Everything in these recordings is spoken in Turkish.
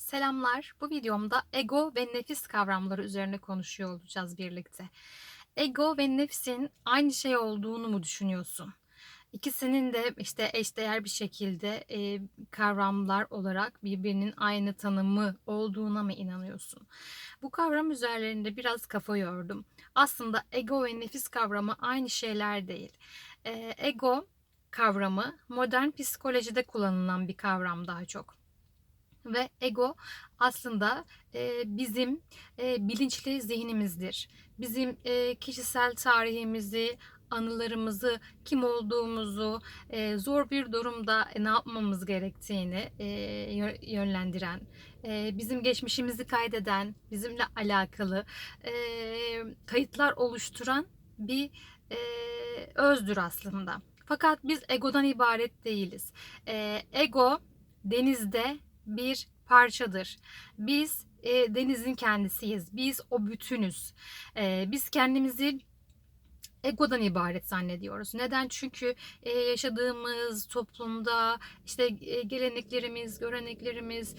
Selamlar. Bu videomda ego ve nefis kavramları üzerine konuşuyor olacağız birlikte. Ego ve nefsin aynı şey olduğunu mu düşünüyorsun? İkisinin de işte eşdeğer bir şekilde kavramlar olarak birbirinin aynı tanımı olduğuna mı inanıyorsun? Bu kavram üzerlerinde biraz kafa yordum. Aslında ego ve nefis kavramı aynı şeyler değil. Ego kavramı modern psikolojide kullanılan bir kavram daha çok. Ve ego aslında bizim bilinçli zihnimizdir. Bizim kişisel tarihimizi, anılarımızı, kim olduğumuzu, zor bir durumda ne yapmamız gerektiğini yönlendiren, bizim geçmişimizi kaydeden, bizimle alakalı kayıtlar oluşturan bir özdür aslında. Fakat biz egodan ibaret değiliz. Ego denizde bir parçadır. Biz denizin kendisiyiz. Biz o bütünüz. Biz kendimizi egodan ibaret zannediyoruz. Neden? Çünkü yaşadığımız toplumda işte geleneklerimiz, göreneklerimiz,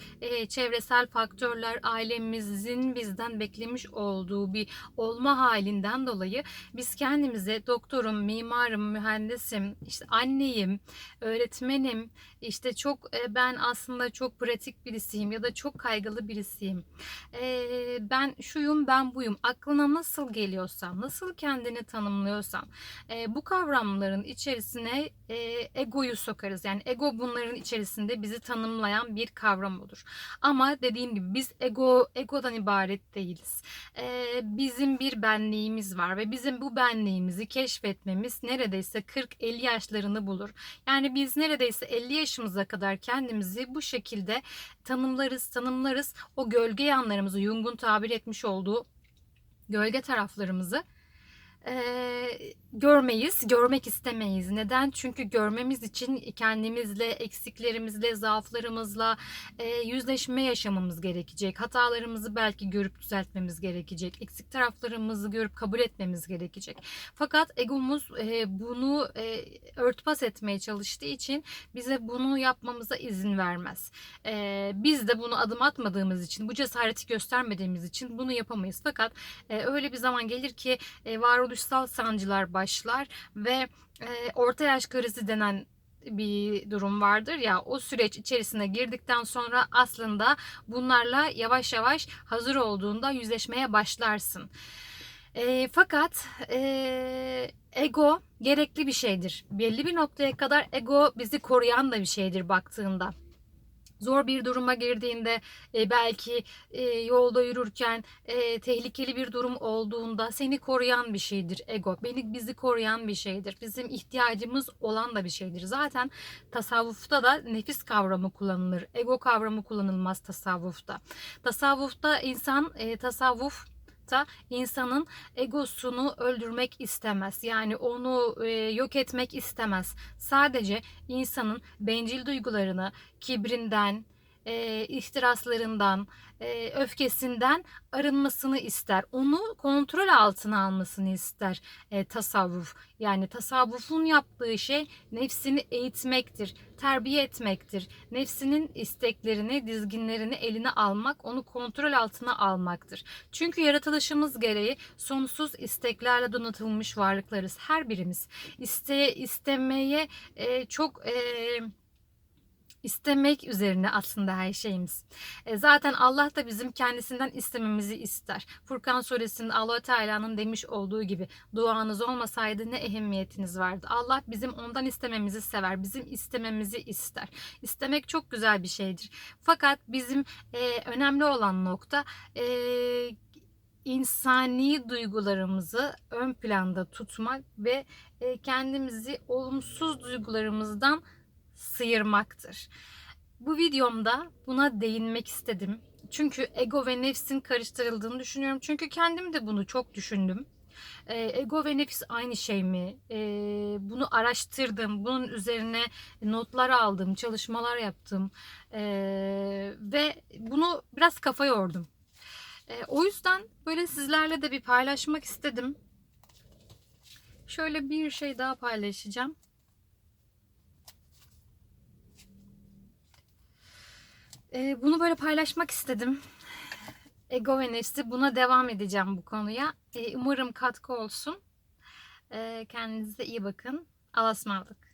çevresel faktörler, ailemizin bizden beklemiş olduğu bir olma halinden dolayı biz kendimize doktorum, mimarım, mühendisim, işte anneyim, öğretmenim, işte çok ben aslında çok pratik birisiyim ya da çok kaygılı birisiyim. Ben şuyum, ben buyum. Aklına nasıl geliyorsa, nasıl kendini tanımlıyorsan, bu kavramların içerisine egoyu sokarız. Yani ego bunların içerisinde bizi tanımlayan bir kavram olur. Ama dediğim gibi biz egodan ibaret değiliz. Bizim bir benliğimiz var ve bizim bu benliğimizi keşfetmemiz neredeyse 40-50 yaşlarını bulur. Yani biz neredeyse 50 yaşımıza kadar kendimizi bu şekilde tanımlarız. O gölge yanlarımızı, Jung'un tabir etmiş olduğu gölge taraflarımızı görmeyiz, görmek istemeyiz. Neden? Çünkü görmemiz için kendimizle, eksiklerimizle, zaaflarımızla yüzleşme yaşamamız gerekecek. Hatalarımızı belki görüp düzeltmemiz gerekecek. Eksik taraflarımızı görüp kabul etmemiz gerekecek. Fakat egomuz bunu örtbas etmeye çalıştığı için bize bunu yapmamıza izin vermez. Biz de bunu adım atmadığımız için, bu cesareti göstermediğimiz için bunu yapamayız. Fakat öyle bir zaman gelir ki varoluşsal sancılar başlar ve orta yaş krizi denen bir durum vardır ya, o süreç içerisine girdikten sonra aslında bunlarla yavaş yavaş hazır olduğunda yüzleşmeye başlarsın. Fakat ego gerekli bir şeydir. Belli bir noktaya kadar ego bizi koruyan da bir şeydir baktığında. Zor bir duruma girdiğinde belki yolda yürürken tehlikeli bir durum olduğunda seni koruyan bir şeydir ego. Bizi koruyan bir şeydir. Bizim ihtiyacımız olan da bir şeydir. Zaten tasavvufta da nefis kavramı kullanılır. Ego kavramı kullanılmaz tasavvufta. Tasavvufta tasavvuf da insanın egosunu öldürmek istemez. Yani onu yok etmek istemez. Sadece insanın bencil duygularını, kibrinden, ihtiraslarından, öfkesinden arınmasını ister. Onu kontrol altına almasını ister tasavvuf. Yani tasavvufun yaptığı şey nefsini eğitmektir, terbiye etmektir. Nefsinin isteklerini, dizginlerini eline almak, onu kontrol altına almaktır. Çünkü yaratılışımız gereği sonsuz isteklerle donatılmış varlıklarız. Her birimiz istemeye çok İstemek üzerine aslında her şeyimiz. Zaten Allah da bizim kendisinden istememizi ister. Furkan suresinde Allah Teala'nın demiş olduğu gibi duanız olmasaydı ne ehemmiyetiniz vardı. Allah bizim ondan istememizi sever. Bizim istememizi ister. İstemek çok güzel bir şeydir. Fakat bizim önemli olan nokta insani duygularımızı ön planda tutmak ve kendimizi olumsuz duygularımızdan sıyırmaktır. Bu videomda buna değinmek istedim. Çünkü ego ve nefsin karıştırıldığını düşünüyorum. Çünkü kendim de bunu çok düşündüm. Ego ve nefis aynı şey mi? Bunu araştırdım. Bunun üzerine notlar aldım, çalışmalar yaptım. Ve bunu biraz kafa yordum. O yüzden böyle sizlerle de bir paylaşmak istedim. Şöyle bir şey daha paylaşacağım. Bunu böyle paylaşmak istedim. Ego ve nefsi, buna devam edeceğim bu konuya. Umarım katkı olsun. Kendinize iyi bakın. Allah'a ısmarladık.